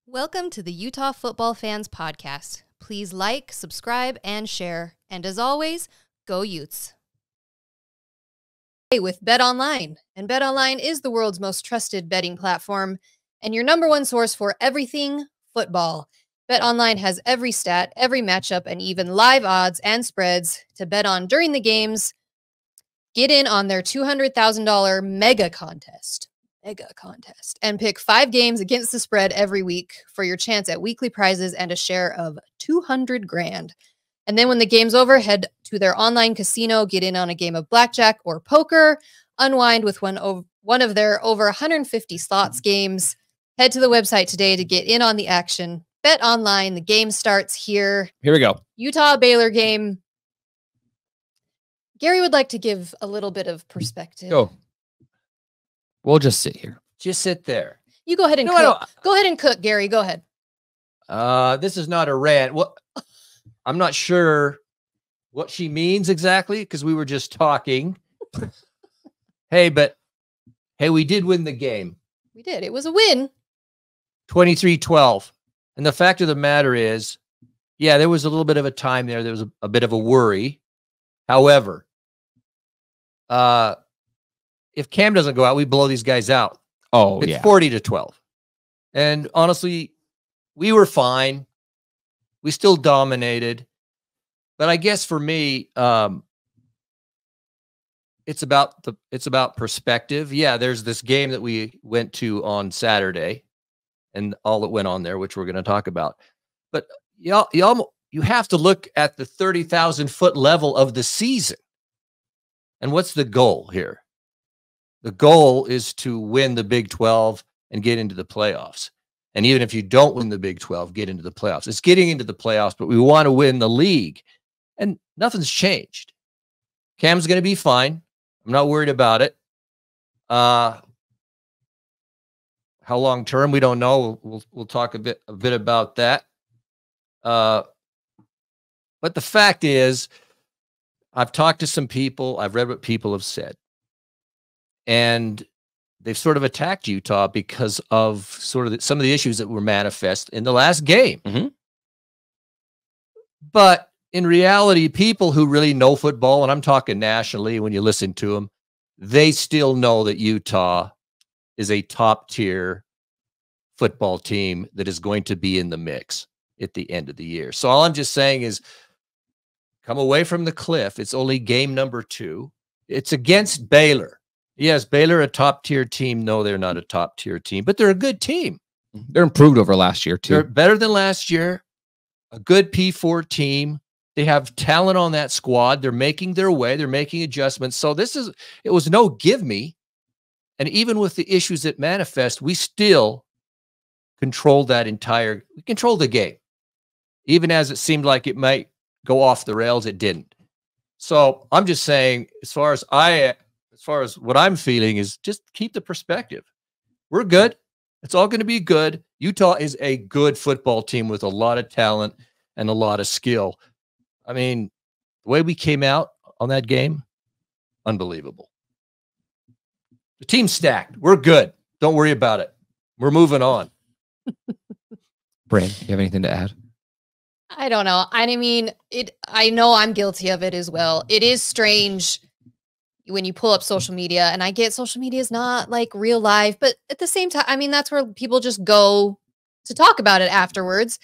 Welcome to the Utah Football Fans Podcast. Please like, subscribe, and share. And as always, go Utes. With BetOnline. And BetOnline is the world's most trusted betting platform and your number one source for everything football. BetOnline has every stat, every matchup, and even live odds and spreads to bet on during the games. Get in on their $200,000 mega contest and pick 5 games against the spread every week for your chance at weekly prizes and a share of $200,000. And then when the game's over, head to their online casino, get in on a game of blackjack or poker, unwind with one of their over 150 slots games. Head to the website today to get in on the action. Bet online. The game starts here. Here we go. Utah-Baylor game. Gary would like to give a little bit of perspective. Go. We'll just sit here. Just sit there. You go ahead and cook. Go ahead and cook, Gary. Go ahead. This is not a rant. Well, I'm not sure what she means exactly because we were just talking. Hey, we did win the game. We did. It was a win. 23-12. And the fact of the matter is, yeah, there was a little bit of a time there. There was a bit of a worry. However, if Cam doesn't go out, we blow these guys out. Oh, it's yeah. 40-12. And honestly, we were fine. We still dominated. But I guess for me, it's about perspective. Yeah, there's this game that we went to on Saturday and all that went on there, which we're going to talk about. But you have to look at the 30,000-foot level of the season. And what's the goal here? The goal is to win the Big 12 and get into the playoffs. And even if you don't win the Big 12, get into the playoffs. It's getting into the playoffs, but we want to win the league. And nothing's changed. Cam's going to be fine. I'm not worried about it. How long term, we don't know. We'll talk a bit about that. But the fact is, I've talked to some people. I've read what people have said. And they've sort of attacked Utah because of sort of some of the issues that were manifest in the last game. Mm-hmm. But in reality, people who really know football, and I'm talking nationally when you listen to them, they still know that Utah is a top-tier football team that is going to be in the mix at the end of the year. So all I'm just saying is come away from the cliff. It's only game number 2. It's against Baylor. Yes, Baylor, a top-tier team. No, they're not a top-tier team, but they're a good team. They're improved over last year, too. They're better than last year. A good P4 team. They have talent on that squad. They're making their way. They're making adjustments. So it was no give me. And even with the issues that manifest, we still controlled we controlled the game. Even as it seemed like it might go off the rails, it didn't. So I'm just saying, as far as what I'm feeling is just keep the perspective. We're good. It's all going to be good. Utah is a good football team with a lot of talent and a lot of skill. I mean, the way we came out on that game, unbelievable. The team's stacked. We're good. Don't worry about it. We're moving on. Brain, you have anything to add? I don't know. I mean, I know I'm guilty of it as well. It is strange when you pull up social media, and I get social media is not like real life, but at the same time, I mean, that's where people just go to talk about it afterwards.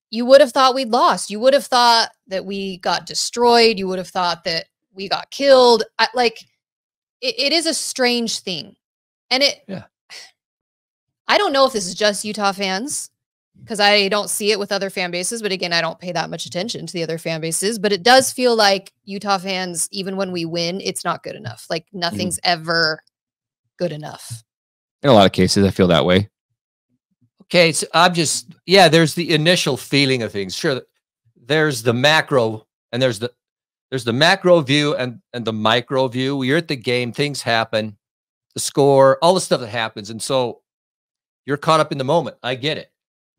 You would have thought we'd lost. You would have thought that we got destroyed. You would have thought that we got killed. It is a strange thing. And I don't know if this is just Utah fans, because I don't see it with other fan bases. But again, I don't pay that much attention to the other fan bases. But it does feel like Utah fans, even when we win, it's not good enough. Like nothing's ever good enough. In a lot of cases, I feel that way. Okay, so there's the initial feeling of things. Sure, there's the macro and there's the macro view and the micro view. You're at the game, things happen, the score, all the stuff that happens. And so you're caught up in the moment. I get it.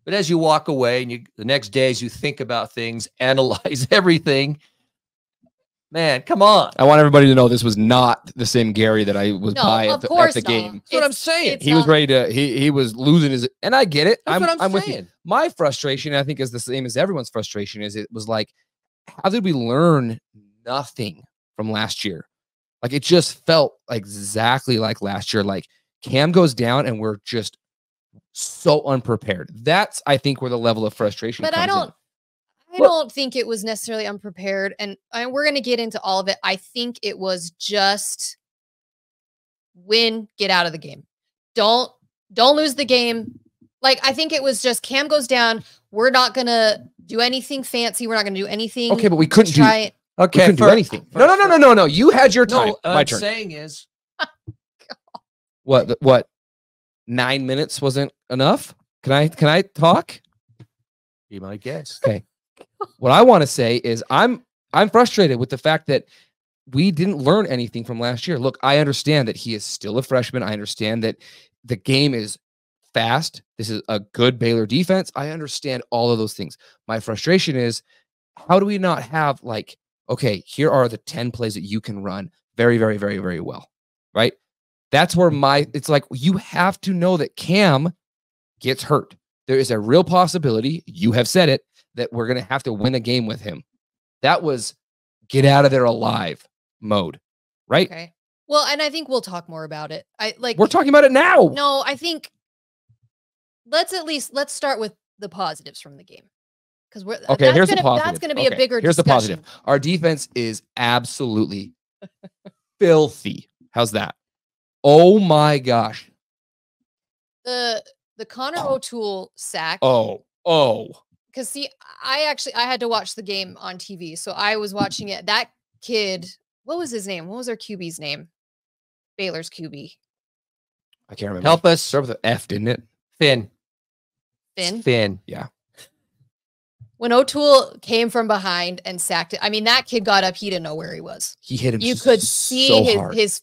But as you walk away and the next day, as you think about things, analyze everything, Man, come on. I want everybody to know this was not the same Gary that I was No, by of at course the not. game. That's what I'm saying. He was ready to. He was losing his, and I get it. That's what I'm with you. saying. My frustration, I think, is the same as everyone's frustration. Is it was like, how did we learn nothing from last year? Like it just felt exactly like last year. Like Cam goes down, and we're just so unprepared. That's I think where the level of frustration. But comes I don't think it was necessarily unprepared, and we're going to get into all of it. I think it was just win, get out of the game. Don't lose the game. Like I think it was just Cam goes down. We're not going to do anything fancy. We're not going to do anything. Okay, but we couldn't do. Okay, We couldn't do anything. No. You had your time. No, My I'm turn. saying is What? 9 minutes wasn't enough? Can I talk? be my guest. Okay. What I want to say is I'm frustrated with the fact that we didn't learn anything from last year. Look, I understand that he is still a freshman. I understand that the game is fast. This is a good Baylor defense. I understand all of those things. My frustration is, how do we not have like, okay, here are the 10 plays that you can run very, very, very, very well, right? That's where it's like, you have to know that Cam gets hurt. There is a real possibility, you have said it, that we're going to have to win a game with him. That was get out of there alive mode, right? Okay. Well, and I think we'll talk more about it. We're talking about it now. No, I think let's start with the positives from the game. Because okay, here's the positive. That's gonna be a bigger Here's discussion. the positive. Our defense is absolutely filthy. How's that? Oh my gosh. The Connor O'Toole sack. Oh. Because see, I had to watch the game on TV, so I was watching it. That kid, what was his name? What was our QB's name? Baylor's QB. I can't remember. Help us. Start with an F, didn't it? Finn. Finn. Yeah. When O'Toole came from behind and sacked it, I mean, that kid got up. He didn't know where he was. He hit him. You could see so hard. his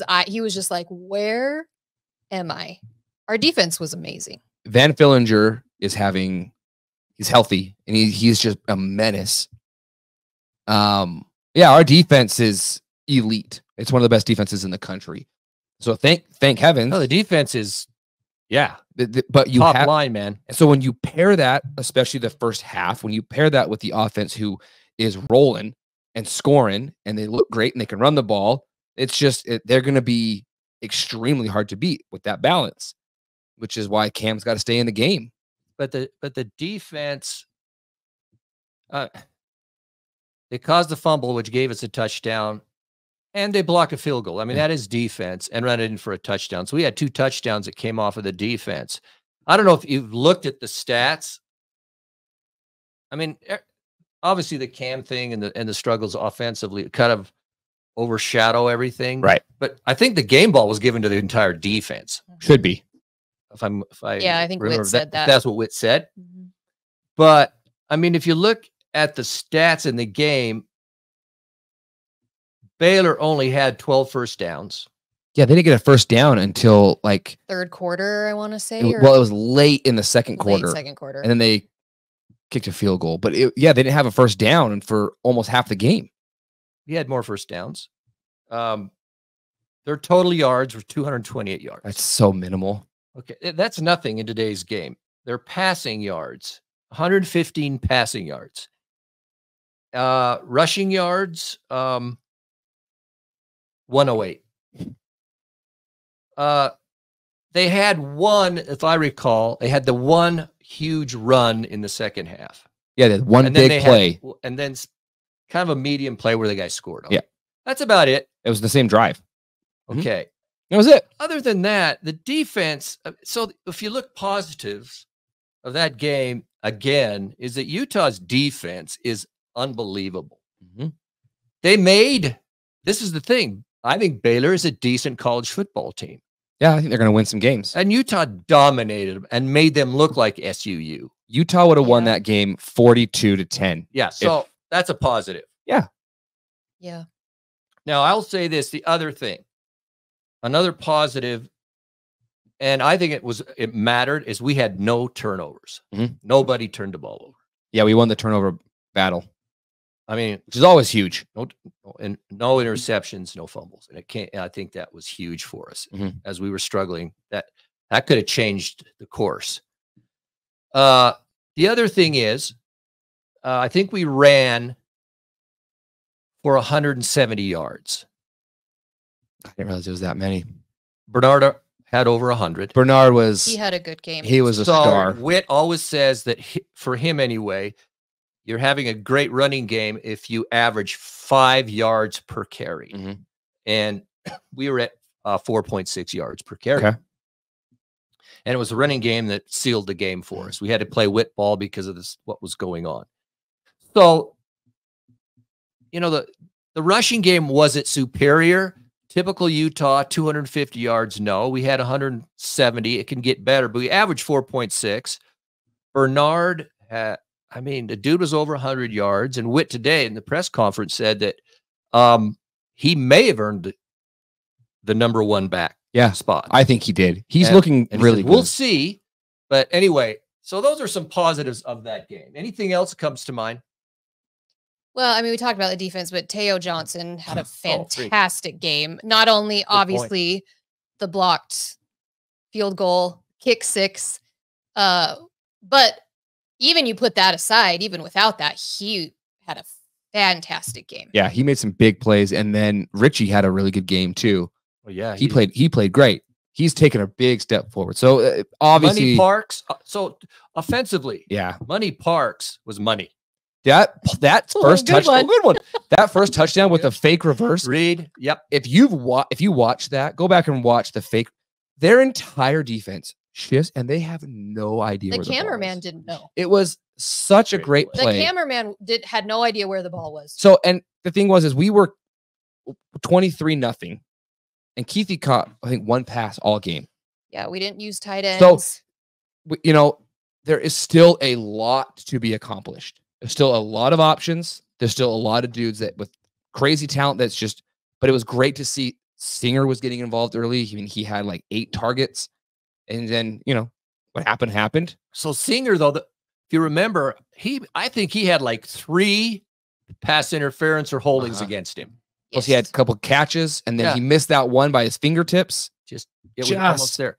eye. He was just like, "Where am I?" Our defense was amazing. Van Fillinger is he's healthy and he's just a menace. Yeah, our defense is elite. It's one of the best defenses in the country. So thank heaven. No, the defense is, yeah, but you top have line, man. So when you pair that, especially the first half, when you pair that with the offense who is rolling and scoring and they look great and they can run the ball, it's just they're going to be extremely hard to beat with that balance, which is why Cam's got to stay in the game. But the defense, they caused the fumble, which gave us a touchdown, and they block a field goal. I mean, that is defense, and run it in for a touchdown. So we had 2 touchdowns that came off of the defense. I don't know if you've looked at the stats. I mean, obviously the Cam thing and the struggles offensively kind of overshadow everything. Right. But I think the game ball was given to the entire defense. Should be. Yeah, I think remember Witt said that. That's what Witt said. Mhm. But I mean, if you look at the stats in the game, Baylor only had 12 first downs. Yeah, they didn't get a first down until like Third quarter, I want to say. it was late in the second Late quarter. second quarter. And then they kicked a field goal. But they didn't have a first down for almost half the game. He had more first downs. Their total yards were 228 yards. That's so minimal. Okay, that's nothing in today's game. Their passing yards, 115 passing yards. Rushing yards, 108. They had one, if I recall, they had the one huge run in the second half. Yeah, they had one big play. And then kind of a medium play where the guy scored on. Yeah. That's about it. It was the same drive. Okay. That was it. Other than that, the defense, so if you look positives of that game, again, is that Utah's defense is unbelievable. Mm-hmm. This is the thing. I think Baylor is a decent college football team. Yeah, I think they're going to win some games. And Utah dominated them and made them look like SUU. Utah would have won that game 42-10. Yeah, so that's a positive. Yeah. Yeah. Now, I'll say this, the other thing, another positive, and I think it mattered, is we had no turnovers. Mm-hmm. Nobody turned the ball over. Yeah, we won the turnover battle. I mean, which is always huge. No interceptions, no fumbles, and it can't. I think that was huge for us as we were struggling. That could have changed the course. The other thing is, I think we ran for 170 yards. I didn't realize there was that many. Bernard had over 100. Bernard was. He had a good game. He was a star. Witt always says that for him anyway, you're having a great running game if you average 5 yards per carry. And we were at 4.6 yards per carry. Okay. And it was a running game that sealed the game for us. We had to play Witt ball because of what was going on. So, you know, the rushing game wasn't superior. Typical Utah, 250 yards. No, we had 170. It can get better, but we averaged 4.6. Bernard had, I mean, the dude was over 100 yards. And Witt today in the press conference said that he may have earned the number 1 back spot. I think he did. He's looking really good. We'll see. But anyway, so those are some positives of that game. Anything else comes to mind? Well, I mean, we talked about the defense, but Teo Johnson had a fantastic game. Not only, obviously, the blocked field goal, kick 6, but even you put that aside, even without that, he had a fantastic game. Yeah, he made some big plays, and then Richie had a really good game too. Well, yeah, he played great. He's taken a big step forward. So obviously, Money Parks. So offensively, yeah, Money Parks was money. That first touchdown, good one. That first touchdown with the fake reverse. Reed, yep. If you watch that, go back and watch the fake. Their entire defense shifts, and they have no idea. The where cameraman didn't know. It was such a great play. The cameraman had no idea where the ball was. So, and the thing was, is we were 23-0, and Keithy caught, I think, 1 pass all game. Yeah, we didn't use tight ends. So, you know, there is still a lot to be accomplished. There's still a lot of options. There's still a lot of dudes that with crazy talent that's just, but it was great to see Singer was getting involved early. I mean, he had like 8 targets. And then, you know, what happened. So Singer, though, if you remember, I think he had like 3 pass interference or holdings against him. Plus, he had a couple catches, and then he missed that one by his fingertips. It was almost there.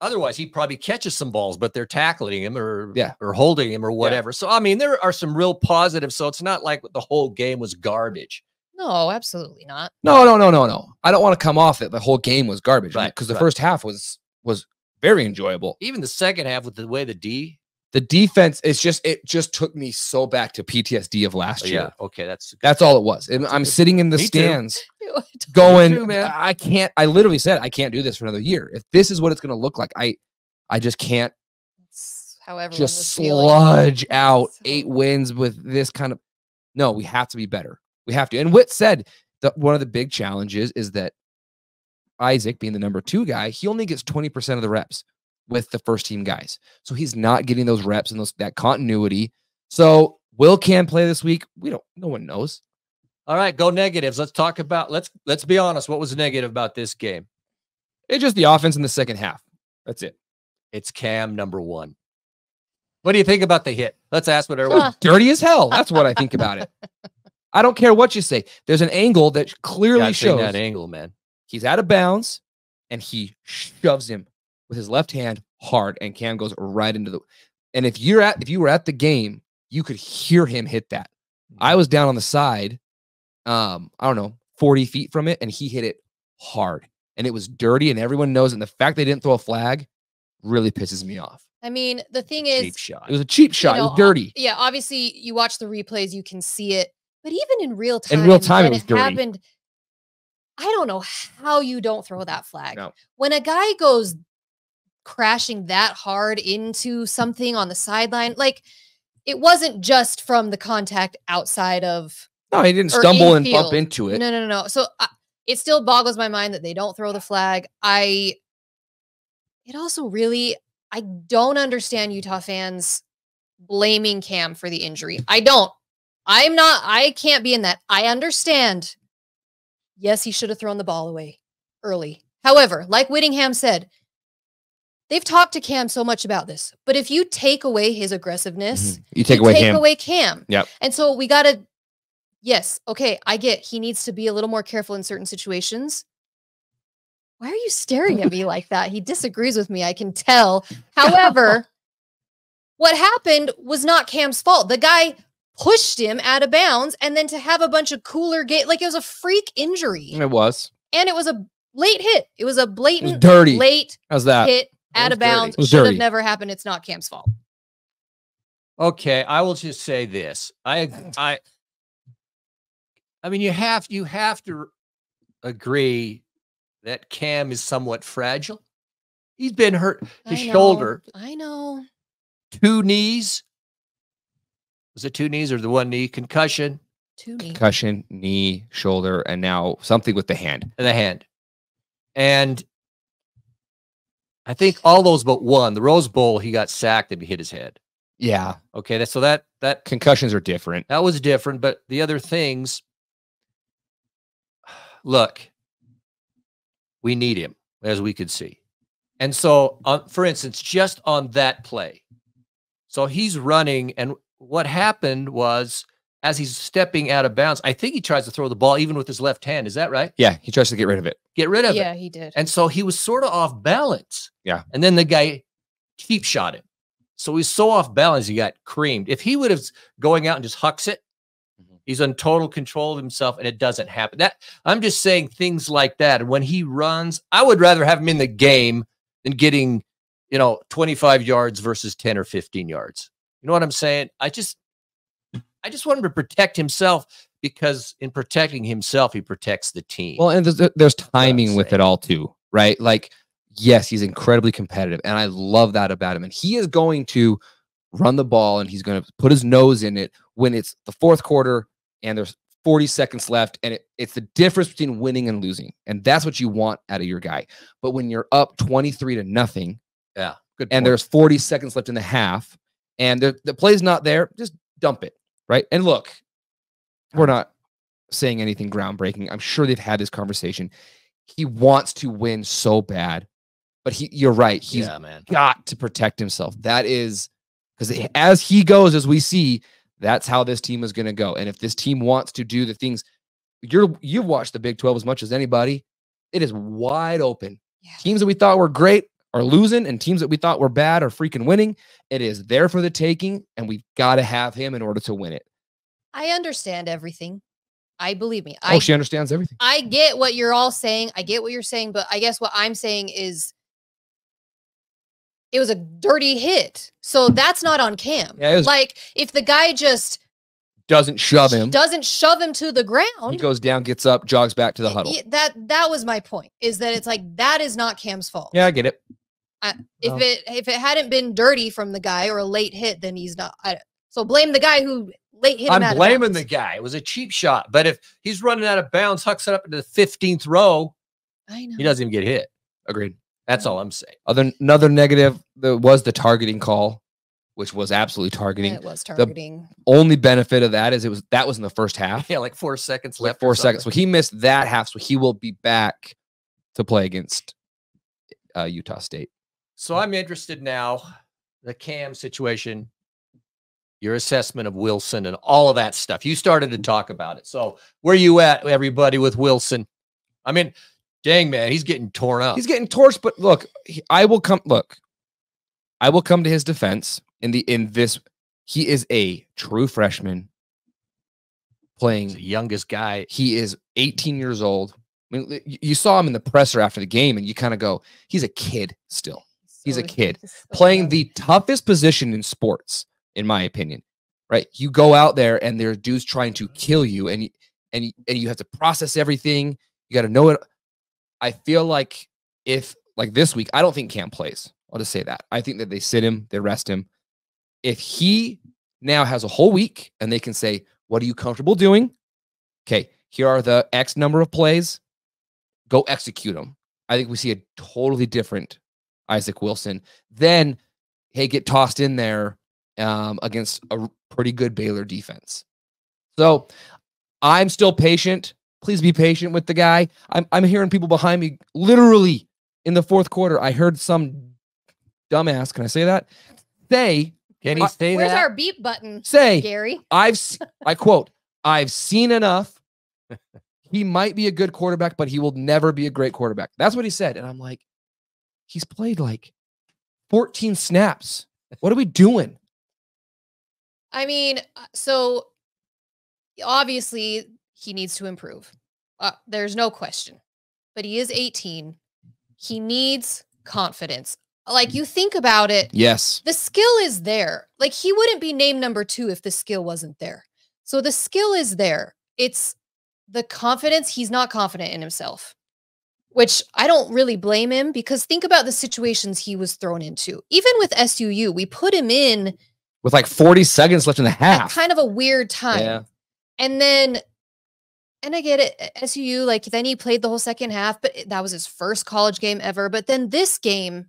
Otherwise, he probably catches some balls, but they're tackling him or holding him or whatever. Yeah. So, I mean, there are some real positives. So it's not like the whole game was garbage. No, absolutely not. No. I don't want to come off that the whole game was garbage, right? Because the first half was very enjoyable. Even the second half with the way the defense, it just took me so back to PTSD of last year. Yeah, okay, that's all it was. And I'm sitting in the stands going, I literally said, I can't do this for another year. If this is what it's going to look like, I just can't just sludge out 8 wins with this kind of, no, we have to be better. We have to. And Witt said that one of the big challenges is that Isaac, being the number 2 guy, he only gets 20% of the reps with the first team guys. So he's not getting those reps and that continuity. So will Cam play this week? No one knows. All right, go negatives. Let's talk about, let's be honest. What was negative about this game? It's just the offense in the second half. That's it. It's Cam number 1. What do you think about the hit? Let's ask what everyone. Dirty as hell. That's what I think about it. I don't care what you say. There's an angle that clearly shows that angle, man. He's out of bounds and he shoves him with his left hand hard, and Cam goes right into the. And if you were at the game, you could hear him hit that. I was down on the side, I don't know, 40 feet from it, and he hit it hard, and it was dirty, and everyone knows. And the fact they didn't throw a flag really pisses me off. I mean, the thing is, cheap shot. It was a cheap shot. It was dirty. Yeah, obviously, you watch the replays, you can see it, but even in real time, it was dirty. Happened, I don't know how you don't throw that flag. No. When a guy goes crashing that hard into something on the sideline, like, it wasn't just from the contact outside of. No, he didn't stumble and bump into it. No. So it still boggles my mind that they don't throw the flag. It also really, I don't understand Utah fans blaming Cam for the injury. I can't be in that. I understand. Yes, he should have thrown the ball away early. However, like Whittingham said, they've talked to Cam so much about this, but if you take away his aggressiveness, you take away Cam. Yep. And so we got to Yes, okay, I get he needs to be a little more careful in certain situations. Why are you staring at me like that? He disagrees with me, I can tell. However, what happened was not Cam's fault. The guy pushed him out of bounds, and then to have a bunch of cooler like it was a freak injury. It was. And it was a late hit. It was a blatant dirty. Late How's that? hit out of bounds. Should have never happened. It's not Cam's fault. Okay, I will just say this. I mean, you have to agree that Cam is somewhat fragile. He's been hurt. His shoulder. I know. 2 knees. Was it 2 knees or the 1 knee? Concussion. 2 knees. Concussion, knee, shoulder, and now something with the hand. And I think all those but one. The Rose Bowl, he got sacked and he hit his head. Yeah. Okay, that concussions are different. That was different, but the other things, look, we need him, as we could see. And so, for instance, just on that play, so he's running, and what happened was, as he's stepping out of bounds, I think he tries to throw the ball even with his left hand. Is that right? Yeah, he tries to get rid of it. Yeah, he did. And so he was sort of off balance. Yeah. And then the guy cheap shot him. So he's so off balance, he got creamed. If he would have going out and just hucks it, he's in total control of himself, and it doesn't happen. I'm just saying things like that. And when he runs, I would rather have him in the game than getting, 25 yards versus 10 or 15 yards. You know what I'm saying? I just want him to protect himself, because in protecting himself, he protects the team. Well, and there's timing with it all too, right? Like, yes, he's incredibly competitive, and I love that about him. And he is going to run the ball, and he's going to put his nose in it when it's the fourth quarter and there's 40 seconds left, and it's the difference between winning and losing. And that's what you want out of your guy. But when you're up 23-0, yeah, good and point. there's 40 seconds left in the half, and the play's not there, just dump it, right? And look, we're not saying anything groundbreaking. I'm sure they've had this conversation. He wants to win so bad, but you're right. He's got to protect himself. That is, because as he goes, as we see, that's how this team is going to go. And if this team wants to do the things, you've watched the Big 12 as much as anybody. It is wide open. Yeah. Teams that we thought were great are losing, and teams that we thought were bad are freaking winning. It is there for the taking, and we've got to have him in order to win it. I understand everything. Believe me. She understands everything. I get what you're all saying. I get what you're saying, but I guess what I'm saying is it was a dirty hit. So that's not on Cam. Yeah, like, if the guy just doesn't shove him to the ground, he goes down, gets up, jogs back to the huddle. That was my point, is that it's like, that is not Cam's fault. Yeah, I get it. If it hadn't been dirty from the guy or a late hit, then he's not. So blame the guy who late hit him. I'm blaming the guy. It was a cheap shot. But if he's running out of bounds, hucks it up into the 15th row, I know he doesn't even get hit. Agreed. That's all I'm saying. Another negative was the targeting call, which was absolutely targeting. It was targeting. The only benefit of that is that was in the first half. Yeah, like 4 seconds left. 4 seconds. So he missed that half. So he will be back to play against Utah State. So I'm interested now, the Cam situation, your assessment of Wilson and all of that stuff. You started to talk about it. So where you at, everybody, with Wilson? I mean, dang, man, he's getting torn up. He's getting torched, but look, I will come to his defense in this. He is a true freshman playing. He's the youngest guy. He is 18 years old. I mean, you saw him in the presser after the game, and you kind of go, he's a kid still. He's a kid playing the toughest position in sports, in my opinion, right? You go out there and there are dudes trying to kill you, and you have to process everything. You got to know it. I feel like if, like this week, I don't think Cam plays. I'll just say that. I think that they sit him, they rest him. If he now has a whole week and they can say, what are you comfortable doing? Okay, here are the X number of plays. Go execute them. I think we see a totally different Isaac Wilson. Then, hey, get tossed in there against a pretty good Baylor defense. So I'm still patient. Please be patient with the guy. I'm hearing people behind me, literally in the fourth quarter. I heard some dumbass, can I say that? Can he say where's that? our beep button? Say, Gary. I quote, I've seen enough. He might be a good quarterback, but he will never be a great quarterback. That's what he said. And I'm like, he's played like 14 snaps. What are we doing? I mean, so obviously he needs to improve. There's no question. But he is 18. He needs confidence. Like, you think about it. Yes. The skill is there. Like, he wouldn't be named number 2 if the skill wasn't there. So the skill is there. It's the confidence. He's not confident in himself, which I don't really blame him, because think about the situations he was thrown into. Even with SUU, we put him in with like 40 seconds left in the half. at kind of a weird time. Yeah. And I get it, SUU, like, then he played the whole second half, but that was his first college game ever. But then this game,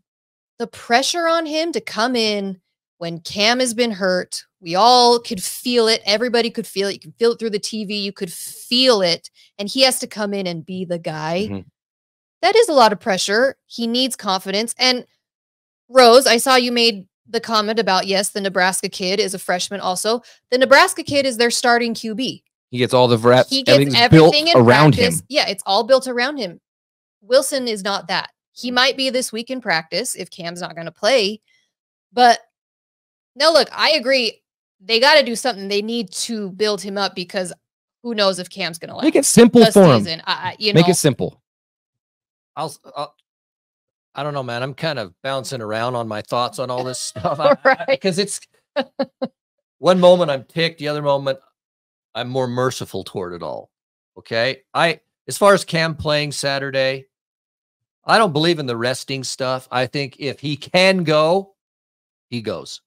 the pressure on him to come in when Cam has been hurt, we all could feel it. Everybody could feel it. You could feel it through the TV. You could feel it. And he has to come in and be the guy. Mm-hmm. That is a lot of pressure. He needs confidence. And Rose, I saw you made the comment about, yes, the Nebraska kid is a freshman also. The Nebraska kid is their starting QB. He gets all the reps. He gets everything in around practice. him. Yeah, it's all built around him. Wilson is not that. He might be this week in practice if Cam's not going to play. But no, look, I agree. They got to do something. They need to build him up, because who knows if Cam's going to last. Make it simple for him. Make it simple. I don't know, man. I'm kind of bouncing around on my thoughts on all this stuff. Because it's one moment I'm ticked, the other moment I'm more merciful toward it all. Okay. As far as Cam playing Saturday, I don't believe in the resting stuff. I think if he can go, he goes.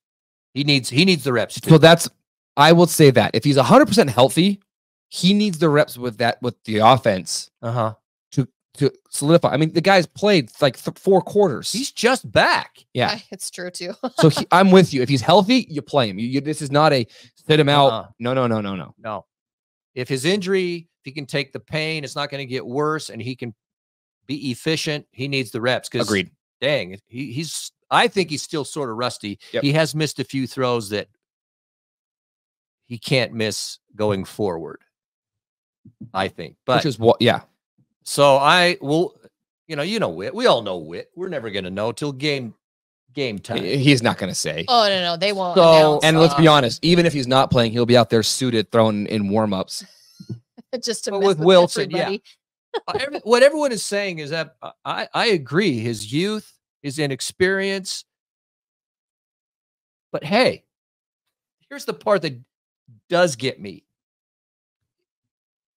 He needs the reps too. So I will say that if he's 100% healthy, he needs the reps with the offense. To solidify. I mean, the guy's played like 4 quarters. He's just back. Yeah, it's true too. So I'm with you. If he's healthy, you play him. This is not a sit him out. No. If his injury, if he can take the pain, it's not going to get worse, and he can be efficient. He needs the reps. Agreed. Dang, I think he's still sort of rusty. Yep. He has missed a few throws that he can't miss going forward, I think. But which is what, yeah. So I will, Whit. We all know Whit. We're never going to know till game time. He's not going to say. Oh, no. They won't. So, and let's be honest, even if he's not playing, he'll be out there suited, throwing in warm-ups. Just to but mess with Wilson, everybody. Yeah. What everyone is saying is that I agree. His youth, his inexperience. But hey, here's the part that does get me.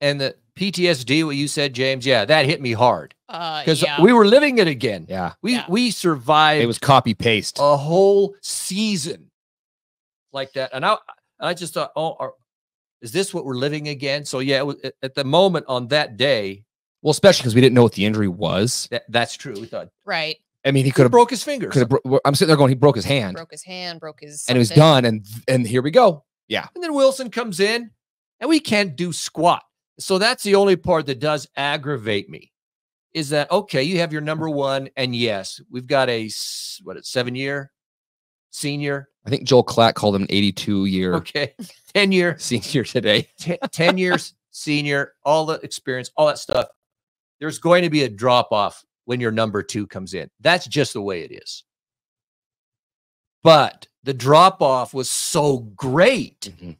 And the PTSD, what you said, James, yeah, that hit me hard. Because we were living it again. Yeah. We survived. It was copy paste. A whole season like that. And I just thought, is this what we're living again? So yeah, it was, at the moment on that day. Well, especially because we didn't know what the injury was. That's true. We thought. Right. I mean, he could have broke his fingers. I'm sitting there going, he broke his hand. Broke his hand, broke his and it was done. And here we go. Yeah. And then Wilson comes in and we can't do squat. So that's the only part that does aggravate me, is that, okay, you have your number one, and yes, we've got a 7-year senior. I think Joel Klatt called him an 82-year. Okay, 10-year senior today. 10 years senior, all the experience, all that stuff. There's going to be a drop off when your number 2 comes in. That's just the way it is. But the drop off was so great. Mm-hmm.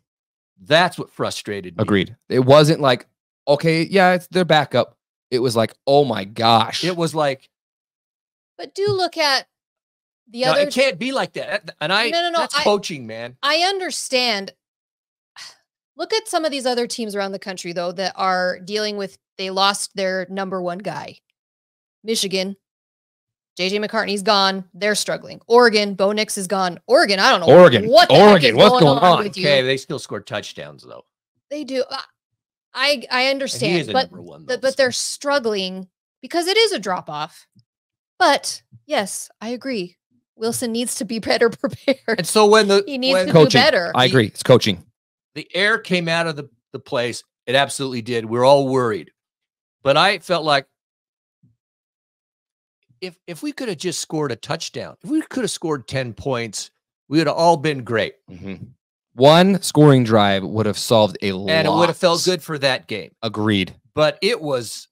That's what frustrated me. Agreed. It wasn't like, okay, yeah, it's their backup. It was like, oh my gosh. It was like. But do look at the other. It can't be like that. And that's coaching, man. I understand. Look at some of these other teams around the country, though, that are dealing with, they lost their number 1 guy. Michigan. JJ McCartney's gone. They're struggling. Oregon, Bo Nix is gone. Oregon, I don't know. Oregon, what's going on with you? Okay, they still score touchdowns though. They do. I understand, but they're struggling because it is a drop off. But yes, I agree. Wilson needs to be better prepared. And so he needs to do better. I agree. It's coaching. The air came out of the place. It absolutely did. We're all worried, but I felt like, if we could have just scored a touchdown, if we could have scored 10 points, we would have all been great. Mm-hmm. One scoring drive would have solved a lot. And it would have felt good for that game. Agreed. But it was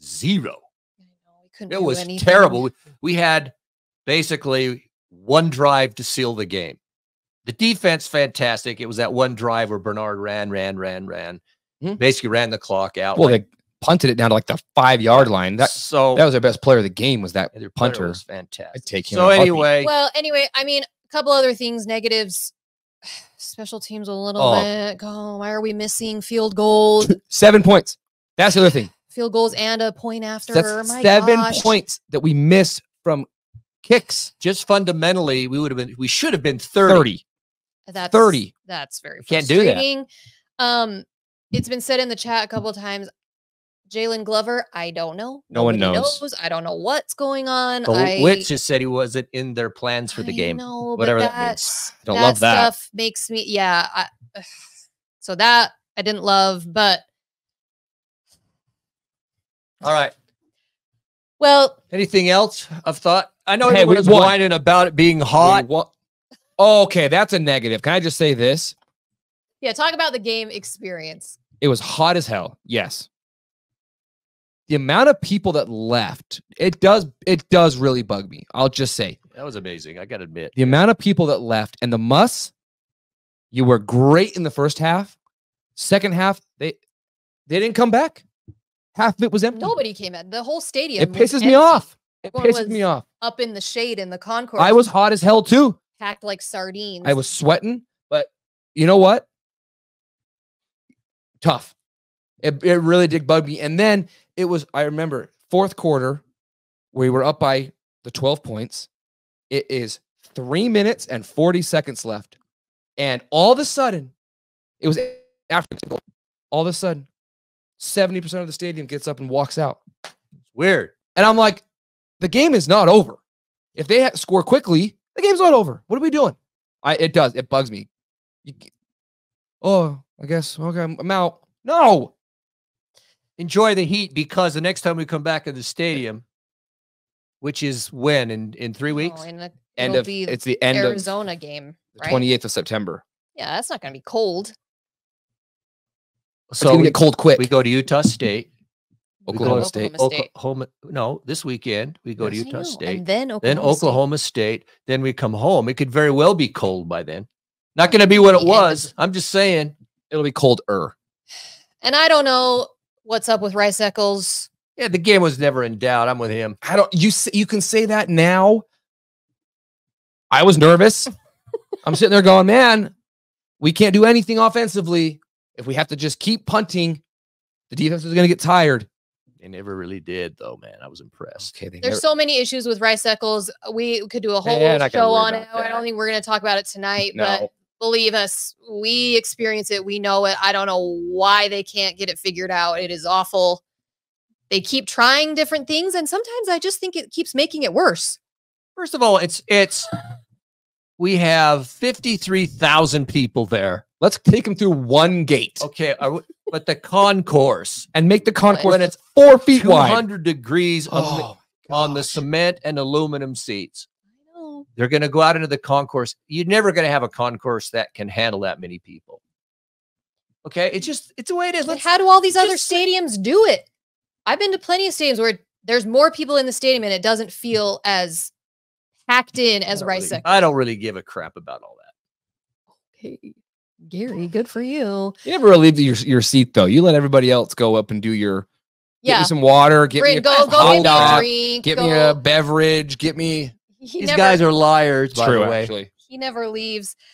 zero. couldn't It do was anything. terrible. We had basically one drive to seal the game. The defense, fantastic. It was that one drive where Bernard ran, basically ran the clock out. Well, they punted it down to like the 5-yard line. That was their best player of the game. Was that their punter? was fantastic. I'd take him. So anyway, Well, anyway, I mean, a couple other things, negatives. Special teams a little bit. Oh, why are we missing field goals? 7 points. That's the other thing. Field goals and a point after. That's My 7 gosh. points that we miss from kicks. just fundamentally, we should have been 30. That's 30. That's very Can't do that. frustrating. It's been said in the chat a couple of times. Jalen Glover, I don't know. No one Nobody knows. I don't know what's going on. The Witch just said he wasn't in their plans for the game. No, whatever but that means. Don't love that. Stuff makes me, so that I didn't love, but All right. well, Anything else of thought? I know Hey, everyone we was won. whining about it being hot. Okay, that's a negative. Can I just say this? yeah, talk about the game experience. It was hot as hell. Yes. The amount of people that left, it does really bug me. I'll just say That was amazing. I got to admit. the amount of people that left and the Muss, you were great in the first half. Second half, they didn't come back. Half of it was empty. Nobody came in. The whole stadium. It was pisses me empty. off. It Everyone pisses was me off. Up in the shade in the concourse. I was hot as hell too. packed like sardines. I was sweating, but you know what? Tough. It really did bug me. And then it was, I remember, fourth quarter, we were up by the 12 points. It is 3 minutes and 40 seconds left. And all of a sudden, it was after all of a sudden, 70% of the stadium gets up and walks out. Weird. And I'm like, the game is not over. If they score quickly, the game's not over. What are we doing? It bugs me. I guess, okay, I'm out. No. Enjoy the heat, because the next time we come back in the stadium, which is when in 3 weeks, It's the end Arizona game, of right? the 28th of September. Yeah, that's not going to be cold. It's going to get cold quick. we go to Utah State, Oklahoma go to State. Oklahoma. No, this weekend we go to I Utah know. State, And then then Oklahoma, Oklahoma State, then we come home. It could very well be cold by then. Not going to be what it The end was. I'm just saying. It'll be colder. And I don't know what's up with Rice Eccles. Yeah, the game was never in doubt. I'm with him. You can say that now. I was nervous. I'm sitting there going, man, we can't do anything offensively. If we have to just keep punting, the defense is going to get tired. They never really did, though, man. I was impressed. Okay, There's so many issues with Rice Eccles. We could do a whole Yeah, not gonna show worry on it. about I that. don't think we're going to talk about it tonight, No. but believe us, we experience it. We know it. I don't know why they can't get it figured out. It is awful. They keep trying different things, and sometimes I just think it keeps making it worse. First of all, we have 53,000 people there. Let's take them through one gate Okay, but the concourse, and make the concourse when it's 4 feet wide. 200 degrees Oh, on the cement and aluminum seats. I know. They're going to go out into the concourse. You're never going to have a concourse that can handle that many people. Okay, it's the way it is. But how do all these other just say- stadiums do it? I've been to plenty of stadiums where there's more people in the stadium and it doesn't feel as packed in as Rice Eccles. I don't really give a crap about all that. Okay. Gary, good for you. You never really leave your seat, though. You let everybody else go up and do get Yeah. me some water, get me a Go hot get me a dog, drink. get me a beverage, get me. He These never, guys are liars, by True, the way. actually. he never leaves.